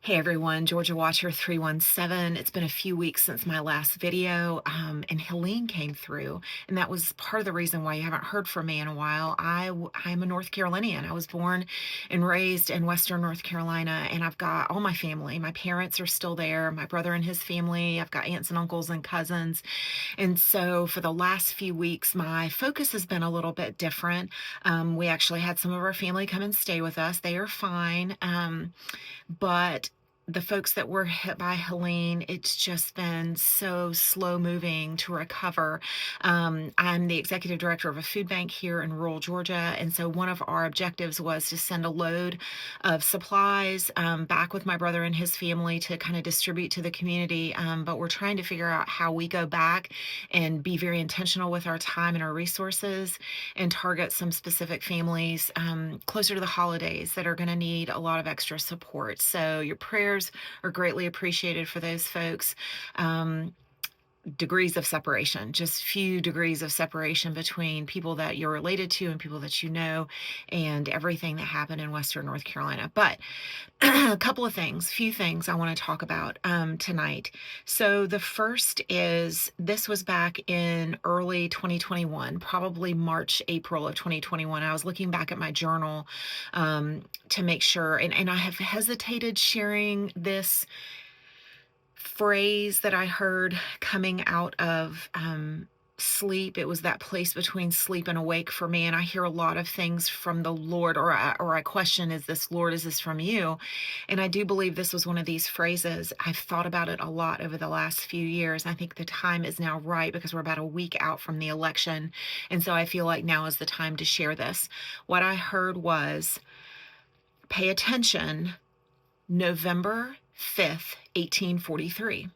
Hey everyone, Georgia Watcher 317. It's been a few weeks since my last video, and Helene came through, and that was part of the reason why you haven't heard from me in a while. I'm a North Carolinian. I was born and raised in Western North Carolina, and I've got all my family. My parents are still there, my brother and his family. I've got aunts and uncles and cousins. And so for the last few weeks, my focus has been a little bit different. We actually had some of our family come and stay with us. They are fine. But the folks that were hit by Helene, it's just been so slow moving to recover. I'm the executive director of a food bank here in rural Georgia, and so one of our objectives was to send a load of supplies back with my brother and his family to kind of distribute to the community. But we're trying to figure out how we go back and be very intentional with our time and our resources and target some specific families closer to the holidays that are going to need a lot of extra support. So your prayers are greatly appreciated for those folks. Degrees of separation, just few degrees of separation between people that you're related to and people that you know, and everything that happened in Western North Carolina. But a couple of things, few things I want to talk about tonight. So the first is this was back in early 2021, probably March, April of 2021. I was looking back at my journal to make sure, and I have hesitated sharing this phrase that I heard coming out of sleep. It was that place between sleep and awake for me. And I hear a lot of things from the Lord, or I question, is this Lord, is this from you? And I do believe this was one of these phrases. I've thought about it a lot over the last few years. I think the time is now right because we're about a week out from the election. And so I feel like now is the time to share this. What I heard was, pay attention, November 5th, 1843.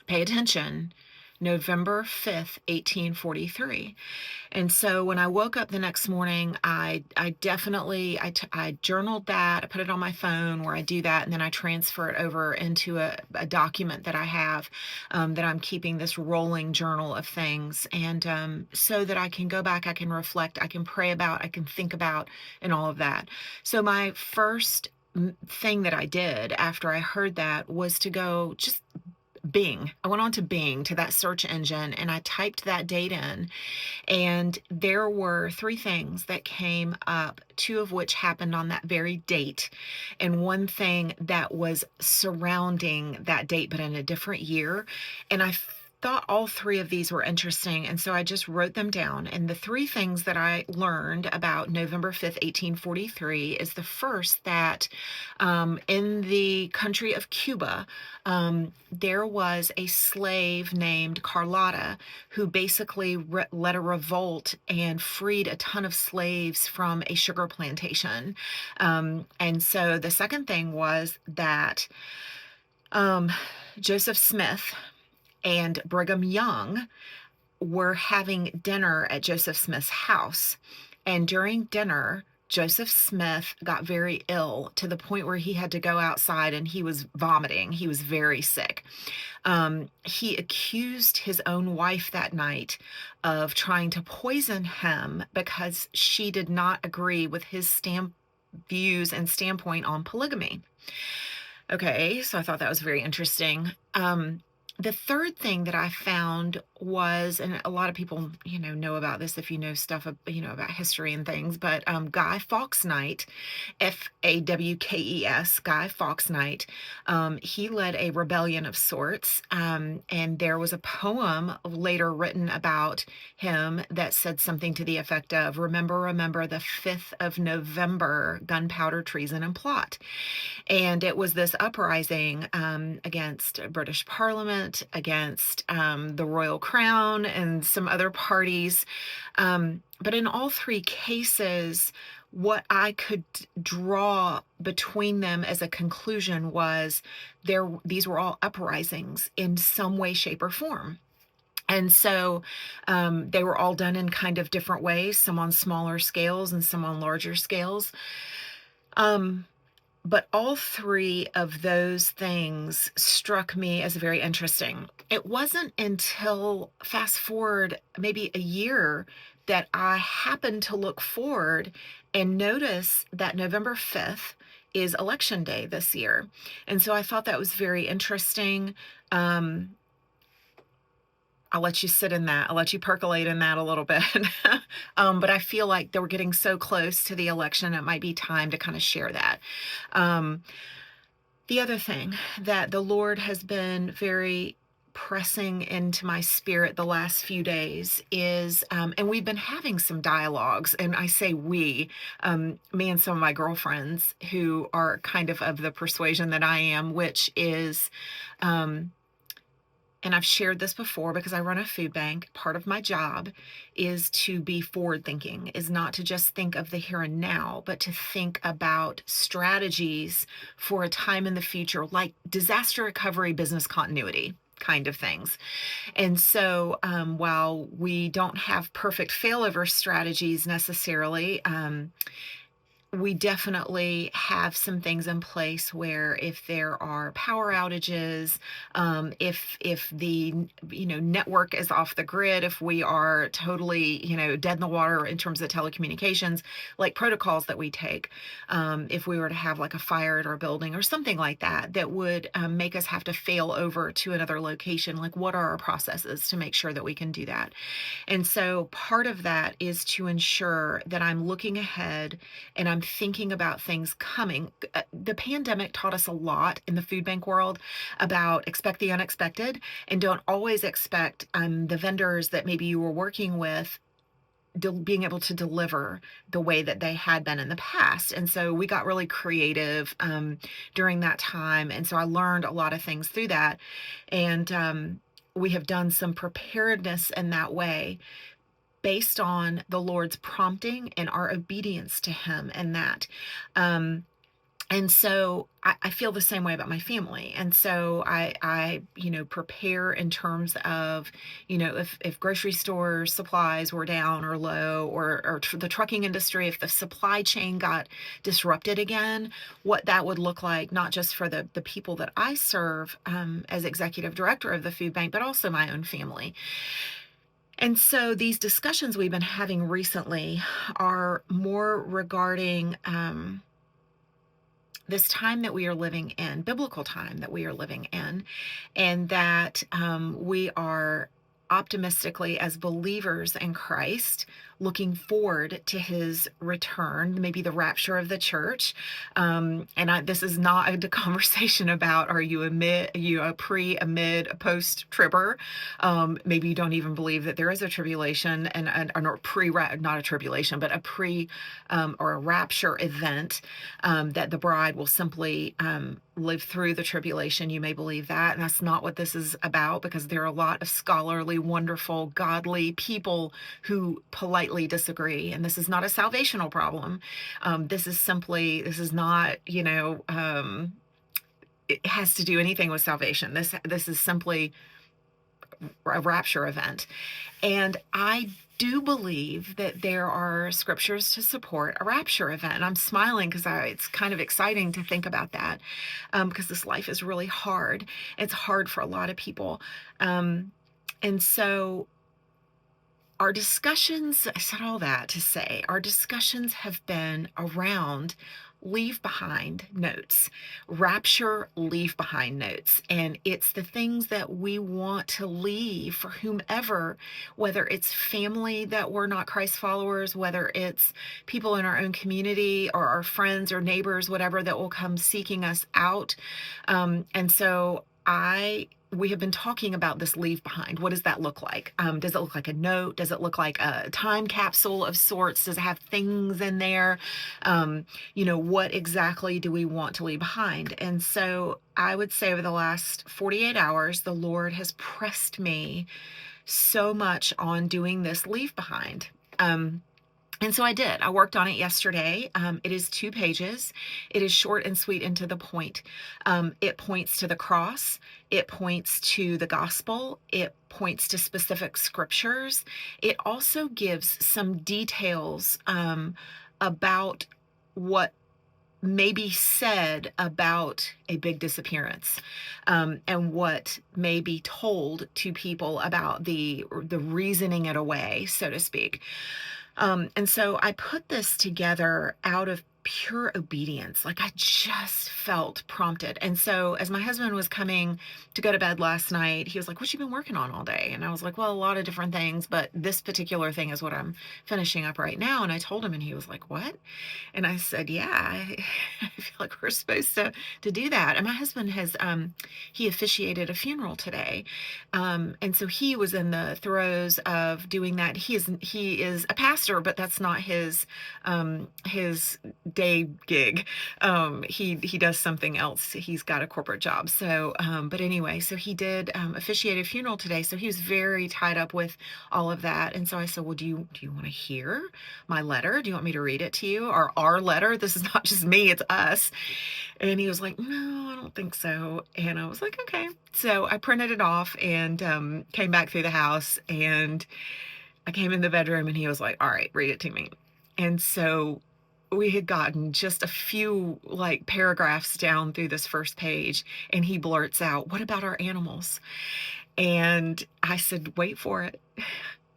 Pay attention, November 5th, 1843. And so when I woke up the next morning, I definitely, I journaled that, I put it on my phone where I do that, and then I transfer it over into a document that I have that I'm keeping, this rolling journal of things. And so that I can go back, I can reflect, I can pray about, I can think about, and all of that. So my first thing that I did after I heard that was to go just Bing. I went on to Bing, to that search engine, and I typed that date in. And there were three things that came up, two of which happened on that very date, and one thing that was surrounding that date, but in a different year. And I thought all three of these were interesting, and so I just wrote them down. And the three things that I learned about November 5th, 1843 is the first, that in the country of Cuba, there was a slave named Carlotta who basically led a revolt and freed a ton of slaves from a sugar plantation. And so the second thing was that Joseph Smith and Brigham Young were having dinner at Joseph Smith's house. And during dinner, Joseph Smith got very ill to the point where he had to go outside and he was vomiting. He was very sick. He accused his own wife that night of trying to poison him because she did not agree with his views and standpoint on polygamy. Okay, so I thought that was very interesting. The third thing that I found was, and a lot of people, know about this if you know stuff, about history and things, but Guy Fawkes Night, Fawkes, Guy Fawkes Night, he led a rebellion of sorts, and there was a poem later written about him that said something to the effect of, remember, remember the 5th of November, gunpowder, treason, and plot. And it was this uprising against British Parliament, against the Royal Crown, and some other parties. But in all three cases, what I could draw between them as a conclusion was these were all uprisings in some way, shape, or form. And so they were all done in kind of different ways, some on smaller scales and some on larger scales. But all three of those things struck me as very interesting. It wasn't until, fast forward maybe a year, that I happened to look forward and notice that November 5th is election day this year. And so I thought that was very interesting. Um, I'll let you sit in that. I'll let you percolate in that a little bit. But I feel like that we're getting so close to the election, it might be time to kind of share that. Um, the other thing that the Lord has been very pressing into my spirit the last few days is, and we've been having some dialogues, and I say we, me and some of my girlfriends who are kind of the persuasion that I am, which is, um, and I've shared this before because I run a food bank. Part of my job is to be forward thinking, is not to just think of the here and now, but to think about strategies for a time in the future, like disaster recovery, business continuity kind of things. And so while we don't have perfect failover strategies necessarily, we definitely have some things in place where if there are power outages, if the network is off the grid, if we are totally dead in the water in terms of telecommunications, like protocols that we take, if we were to have like a fire at our building or something like that, that would make us have to fail over to another location, like what are our processes to make sure that we can do that? And so part of that is to ensure that I'm looking ahead and I'm thinking about things coming. The pandemic taught us a lot in the food bank world about expect the unexpected and don't always expect the vendors that maybe you were working with being able to deliver the way that they had been in the past. And so we got really creative during that time. And so I learned a lot of things through that. And we have done some preparedness in that way based on the Lord's prompting and our obedience to Him and that. And so I feel the same way about my family. And so I prepare in terms of, if grocery store supplies were down or low, or the trucking industry, if the supply chain got disrupted again, what that would look like, not just for the people that I serve as executive director of the food bank, but also my own family. And so these discussions we've been having recently are more regarding this time that we are living in, biblical time that we are living in, and that we are optimistically, as believers in Christ, looking forward to His return, maybe the rapture of the church. This is not a conversation about are you a pre, a mid, a post tribber. Maybe you don't even believe that there is a tribulation or not a tribulation, but a pre or a rapture event, that the bride will simply live through the tribulation. You may believe that, and that's not what this is about, because there are a lot of scholarly, wonderful, godly people who politely disagree, and this is not a salvational problem. This is not, it has to do anything with salvation. This is simply a rapture event. And I do believe that there are scriptures to support a rapture event. And I'm smiling because it's kind of exciting to think about that, because this life is really hard. It's hard for a lot of people. And so our discussions, I said all that to say, our discussions have been around leave behind notes, rapture leave behind notes. And it's the things that we want to leave for whomever, whether it's family that we're not Christ followers, whether it's people in our own community or our friends or neighbors, whatever, that will come seeking us out. And so we have been talking about this leave behind. What does that look like? Does it look like a note? Does it look like a time capsule of sorts? Does it have things in there? What exactly do we want to leave behind? And so I would say over the last 48 hours, the Lord has pressed me so much on doing this leave behind. And so I did. I worked on it yesterday. It is 2 pages. It is short and sweet and to the point. It points to the cross. It points to the gospel. It points to specific scriptures. It also gives some details about what may be said about a big disappearance, and what may be told to people about the reasoning it away, so to speak. And so I put this together out of pure obedience. Like I just felt prompted. And so as my husband was coming to go to bed last night, he was like, "What you been working on all day?" And I was like, "Well, a lot of different things, but this particular thing is what I'm finishing up right now." And I told him, and he was like, "What?" And I said, "Yeah, I feel like we're supposed to do that." And my husband has he officiated a funeral today, and so he was in the throes of doing that. He is a pastor, but that's not his day gig. He does something else. He's got a corporate job. So, but anyway, so he did officiate a funeral today. So he was very tied up with all of that. And so I said, "Well, do you want to hear my letter? Do you want me to read it to you? Or our letter? This is not just me, it's us." And he was like, "No, I don't think so." And I was like, "Okay." So I printed it off and came back through the house, and I came in the bedroom, and he was like, "All right, read it to me." And so we had gotten just a few like paragraphs down through this first page, and he blurts out, "What about our animals?" And I said, "Wait for it."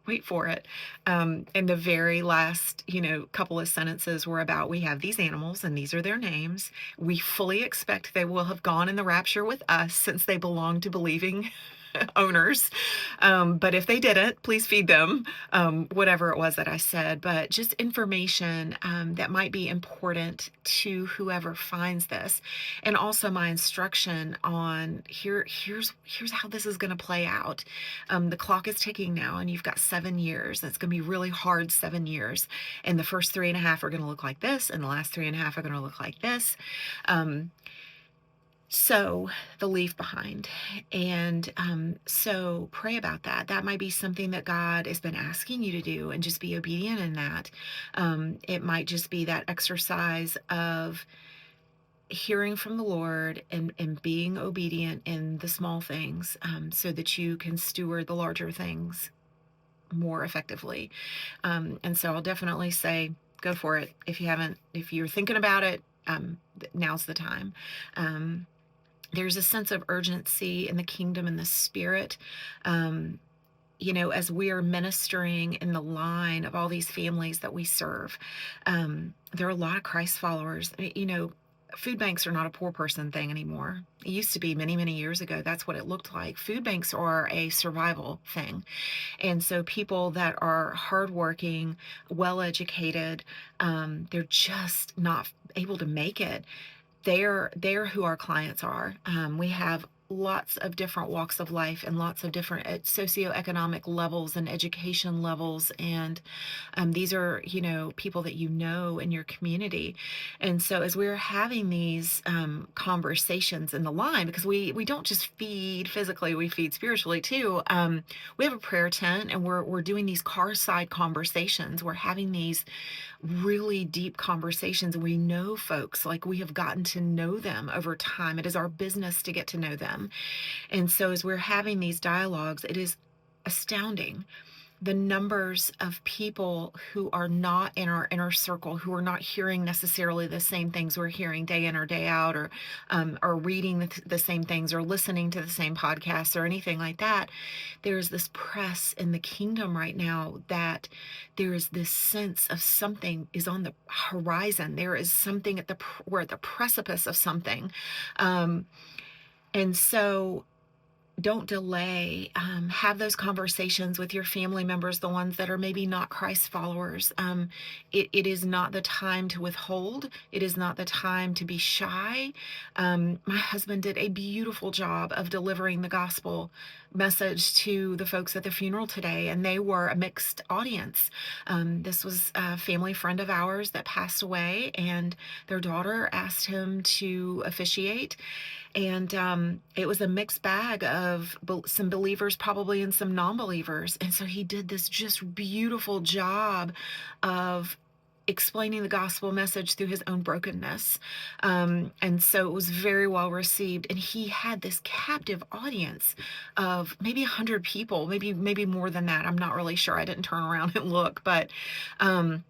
Wait for it. And the very last, couple of sentences were about, "We have these animals and these are their names. We fully expect they will have gone in the rapture with us since they belong to believing owners. But if they didn't, please feed them," whatever it was that I said. But just information that might be important to whoever finds this. And also my instruction on here's how this is going to play out. The clock is ticking now, and you've got 7 years. It's going to be really hard 7 years. And the first 3.5 are going to look like this, and the last 3.5 are going to look like this. Um, so the leave behind. And so pray about that. That might be something that God has been asking you to do, and just be obedient in that. It might just be that exercise of hearing from the Lord, and being obedient in the small things, so that you can steward the larger things more effectively. And so I'll definitely say, go for it. If you're thinking about it, now's the time. There's a sense of urgency in the kingdom and the spirit. Um, as we are ministering in the line of all these families that we serve, there are a lot of Christ followers. Food banks are not a poor person thing anymore. It used to be many, many years ago. That's what it looked like. Food banks are a survival thing. And so people that are hardworking, well educated, they're just not able to make it. They're who our clients are. We have lots of different walks of life, and lots of different socioeconomic levels and education levels, and these are people that in your community. And so as we're having these conversations in the line, because we don't just feed physically, we feed spiritually too. We have a prayer tent, and we're doing these car side conversations. We're having these really deep conversations, and we know folks, like we have gotten to know them over time. It is our business to get to know them. And so as we're having these dialogues, it is astounding the numbers of people who are not in our inner circle, who are not hearing necessarily the same things we're hearing day in or day out, or reading the same things, or listening to the same podcasts, or anything like that. There's this press in the kingdom right now, that there is this sense of something is on the horizon. There is something we're at the precipice of something. And so don't delay. Have those conversations with your family members, the ones that are maybe not Christ followers. It is not the time to withhold. It is not the time to be shy. My husband did a beautiful job of delivering the gospel message to the folks at the funeral today, and they were a mixed audience. This was a family friend of ours that passed away, and their daughter asked him to officiate. And it was a mixed bag of some believers, probably, and some non-believers. And so he did this just beautiful job of explaining the gospel message through his own brokenness. And so it was very well received. And he had this captive audience of maybe 100 people, maybe more than that. I'm not really sure. I didn't turn around and look, but um,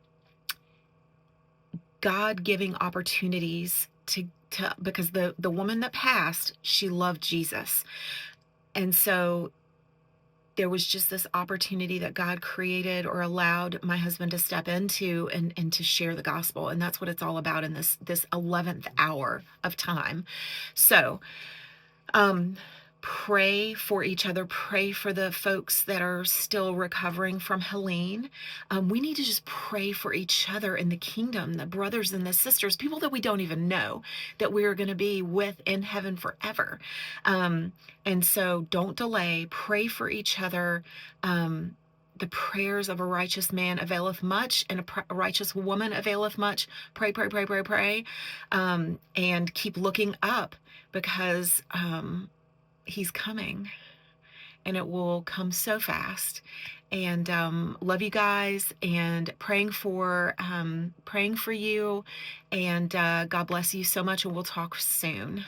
God giving opportunities to because the woman that passed, she loved Jesus. And so there was just this opportunity that God created or allowed my husband to step into and to share the gospel. And that's what it's all about in this 11th hour of time. So, um, pray for each other. Pray for the folks that are still recovering from Helene. We need to just pray for each other in the kingdom, the brothers and the sisters, people that we don't even know that we are going to be with in heaven forever. Um, and so don't delay. Pray for each other. The prayers of a righteous man availeth much, and a righteous woman availeth much. Pray, pray, pray, pray, pray, and keep looking up, because he's coming, and it will come so fast. And love you guys, and praying for you, and God bless you so much, and we'll talk soon.